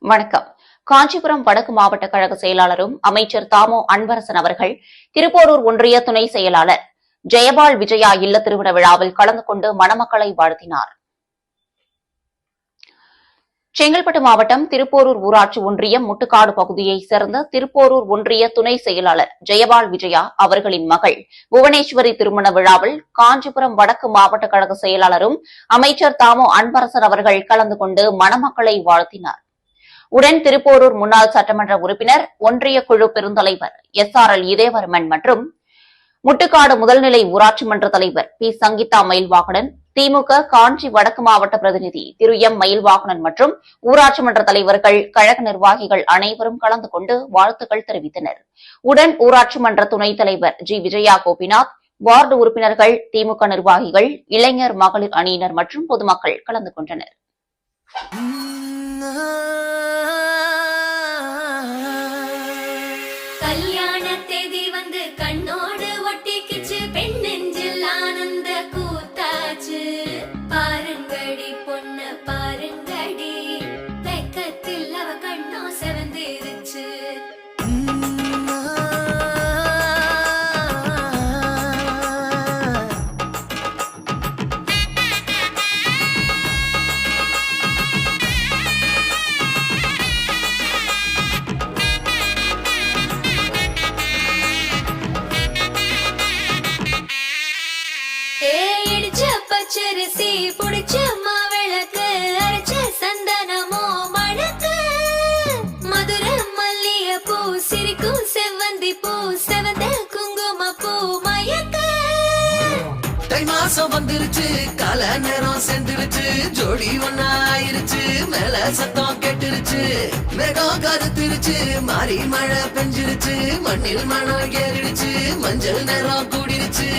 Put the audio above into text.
வணக்கம். காஞ்சிபுரம் வடக்கு மாவட்ட கழக செயலாளரும் அமைச்சர் தாமோ அன்பரசன் அவர்கள் திருப்போரூர் ஒன்றிய துணை செயலாளர் ஜெயபால் விஜயா இல்ல திருமண விழாவில் கலந்து கொண்டு மணமக்களை வாழ்த்தினார். செங்கல்பட்டு மாவட்டம் திருப்போரூர் ஊராட்சி ஒன்றியம் முட்டுக்காடு பகுதியைச் சேர்ந்த திருப்போரூர் ஒன்றிய துணை செயலாளர் ஜெயபால் விஜயா அவர்களின் மகள் புவனேஸ்வரி திருமண விழாவில் காஞ்சிபுரம் வடக்கு மாவட்ட கழக செயலாளரும் அமைச்சர் தாமோ அன்பரசன் அவர்கள் கலந்து கொண்டு மணமக்களை வாழ்த்தினார். உடன் திருப்போரூர் முன்னாள் சட்டமன்ற உறுப்பினர், ஒன்றிய குழு பெருந்தலைவர் SRL இதயவர்மன் மற்றும் முட்டுக்காடு முதல்நிலை ஊராட்சி மன்ற தலைவர் பி. சங்கீதா மயில்வாகனன், திமுக காஞ்சி வடக்கு மாவட்ட பிரதிநிதி திரு M. மயில்வாகனன் மற்றும் ஊராட்சி மன்ற தலைவர்கள், கழக நிர்வாகிகள் அனைவரும் கலந்து கொண்டு வாழ்த்துக்கள் தெரிவித்தனர். உடன் ஊராட்சி மன்ற துணைத் தலைவர் G. விஜயா கோபிநாத், வார்டு உறுப்பினர்கள், திமுக நிர்வாகிகள், இளைஞர் மகளிர் அணியினர் மற்றும் பொதுமக்கள் கலந்து கொண்டனர். கல்யாண தேதி வந்து கண்ணோடு ஒட்டிக்கிச்சு, பெண் நெஞ்சில் ஆனந்த கூத்தாச்சு. பாருங்கடி பொண்ண பாருங்கடி, வெக்கத்தில் அவ கண்ணோ செவந்திருச்சு. பச்சரிசி புடிச்ச மாவிளக்கு, அரைச்ச சந்தனமோ மணக்கு, மதுர மல்லிய பூ சிரிக்கும் செவ்வந்தி பூ, செவந்த குங்கும பூ மயக்க. தை மாசம் வந்துருச்சு, கால நேரம் சென்றுருச்சு, ஜோடி ஒன்னா ஆயிருச்சு, மேல சத்தம் கெட்டுருச்சு, மேகம் கருத்துருச்சு, மாறி மழை பெஞ்சிருச்சு, மண்ணில் மணம் ஏறிடுச்சு, மஞ்சள் நேரம் கூடிருச்சு.